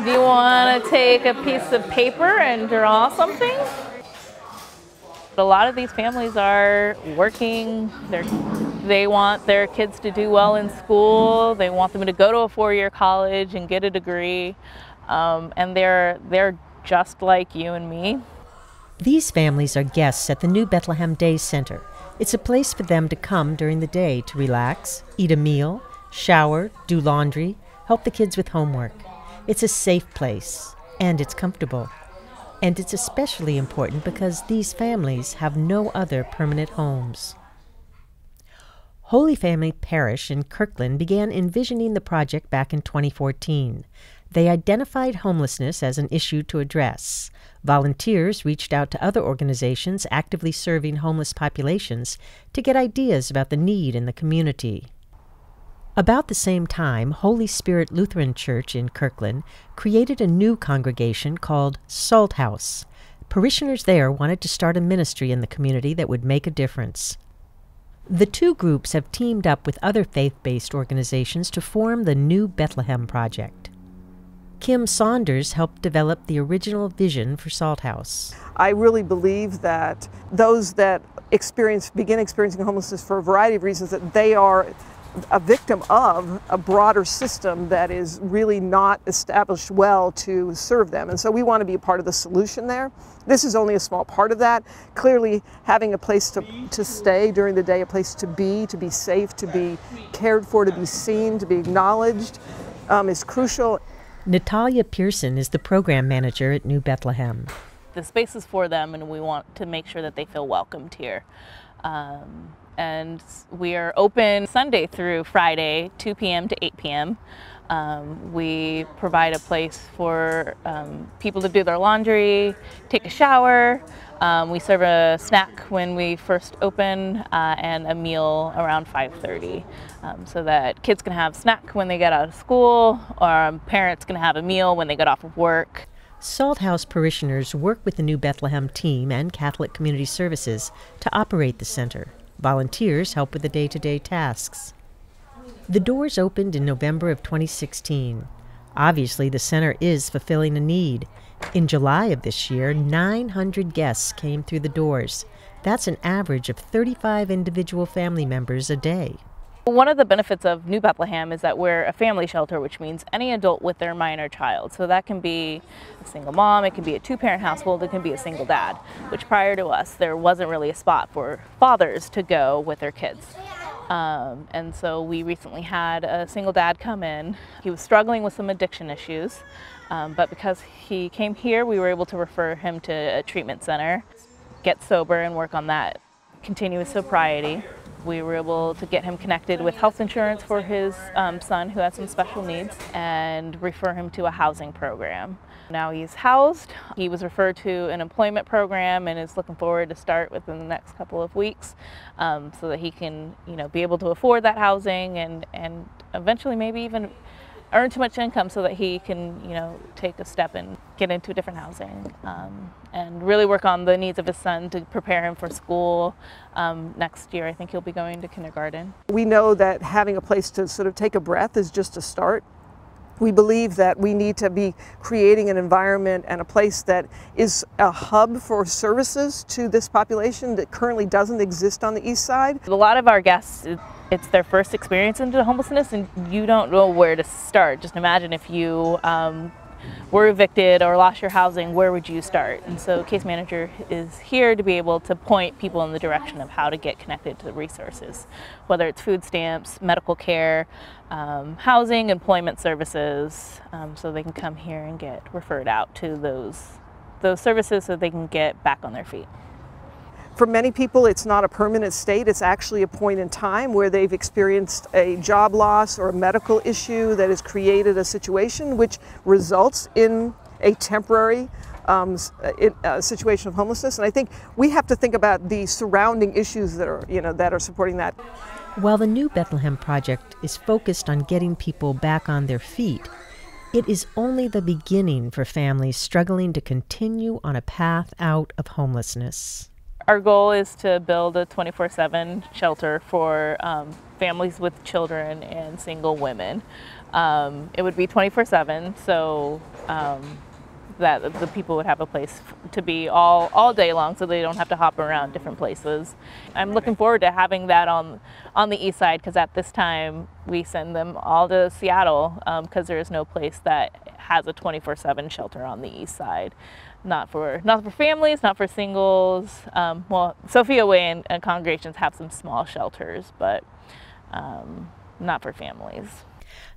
Do you want to take a piece of paper and draw something? A lot of these families are working. They want their kids to do well in school. They want them to go to a four-year college and get a degree. And they're just like you and me. These families are guests at the new Bethlehem Day Center. It's a place for them to come during the day to relax, eat a meal, shower, do laundry, help the kids with homework. It's a safe place, and it's comfortable. And it's especially important because these families have no other permanent homes. Holy Family Parish in Kirkland began envisioning the project back in 2014. They identified homelessness as an issue to address. Volunteers reached out to other organizations actively serving homeless populations to get ideas about the need in the community. About the same time, Holy Spirit Lutheran Church in Kirkland created a new congregation called Salt House. Parishioners there wanted to start a ministry in the community that would make a difference. The two groups have teamed up with other faith-based organizations to form the New Bethlehem Project. Kim Saunders helped develop the original vision for Salt House. I really believe that those that begin experiencing homelessness for a variety of reasons, that they are a victim of a broader system that is really not established well to serve them. And so we want to be a part of the solution there. This is only a small part of that. Clearly, having a place to stay during the day, a place to be safe, to be cared for, to be seen, to be acknowledged is crucial. Natalia Pearson is the program manager at New Bethlehem. The space is for them, and we want to make sure that they feel welcomed here. And we are open Sunday through Friday, 2 p.m. to 8 p.m. We provide a place for people to do their laundry, take a shower. We serve a snack when we first open and a meal around 5:30, so that kids can have snack when they get out of school, or parents can have a meal when they get off of work. Salt House parishioners work with the New Bethlehem team and Catholic Community Services to operate the center. Volunteers help with the day-to-day tasks. The doors opened in November of 2016. Obviously, the center is fulfilling a need. In July of this year, 900 guests came through the doors. That's an average of 35 individual family members a day. One of the benefits of New Bethlehem is that we're a family shelter, which means any adult with their minor child. So that can be a single mom, it can be a two-parent household, it can be a single dad, which prior to us, there wasn't really a spot for fathers to go with their kids. And so we recently had a single dad come in. He was struggling with some addiction issues, but because he came here, we were able to refer him to a treatment center, get sober and work on that continuous sobriety. We were able to get him connected with health insurance for his son who has some special needs, and refer him to a housing program. Now he's housed. He was referred to an employment program and is looking forward to start within the next couple of weeks, so that he can, be able to afford that housing and eventually maybe even earn too much income so that he can, take a step and get into a different housing, and really work on the needs of his son to prepare him for school. Next year, I think he'll be going to kindergarten. We know that having a place to sort of take a breath is just a start. We believe that we need to be creating an environment and a place that is a hub for services to this population that currently doesn't exist on the east side. A lot of our guests, it's their first experience into homelessness, and you don't know where to start. Just imagine if you were evicted or lost your housing, where would you start? And so Case Manager is here to be able to point people in the direction of how to get connected to the resources, whether it's food stamps, medical care, housing, employment services, so they can come here and get referred out to those services so they can get back on their feet. For many people, it's not a permanent state. It's actually a point in time where they've experienced a job loss or a medical issue that has created a situation which results in a temporary situation of homelessness. And I think we have to think about the surrounding issues that are supporting that. While the New Bethlehem Project is focused on getting people back on their feet, it is only the beginning for families struggling to continue on a path out of homelessness. Our goal is to build a 24/7 shelter for families with children and single women. It would be 24/7, so that the people would have a place to be all day long, so they don't have to hop around different places. I'm looking forward to having that on the east side, because at this time we send them all to Seattle, because there is no place that has a 24/7 shelter on the east side. Not for families, not for singles. Well, Sophia Way and congregations have some small shelters, but not for families.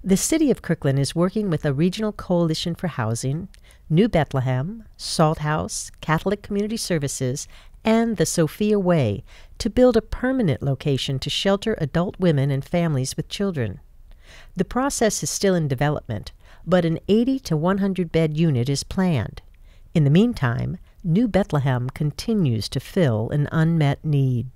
The city of Kirkland is working with a regional coalition for housing, New Bethlehem, Salt House, Catholic Community Services, and the Sophia Way to build a permanent location to shelter adult women and families with children. The process is still in development, but an 80 to 100 bed unit is planned. In the meantime, New Bethlehem continues to fill an unmet need.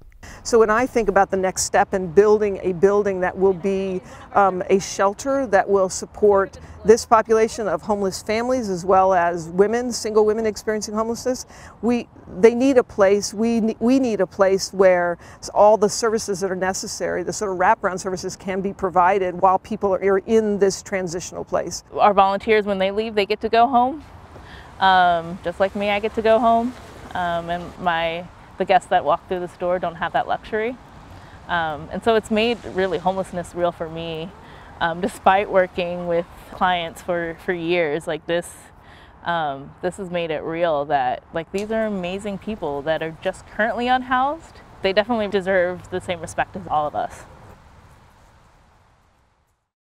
So when I think about the next step in building a building that will be a shelter that will support this population of homeless families as well as women, single women experiencing homelessness, they need a place, we need a place where all the services that are necessary, the sort of wraparound services, can be provided while people are in this transitional place. Our volunteers, when they leave, they get to go home. Just like me, I get to go home, and the guests that walk through this door don't have that luxury. And so it's made really homelessness real for me, despite working with clients for years. Like this has made it real that these are amazing people that are just currently unhoused. They definitely deserve the same respect as all of us.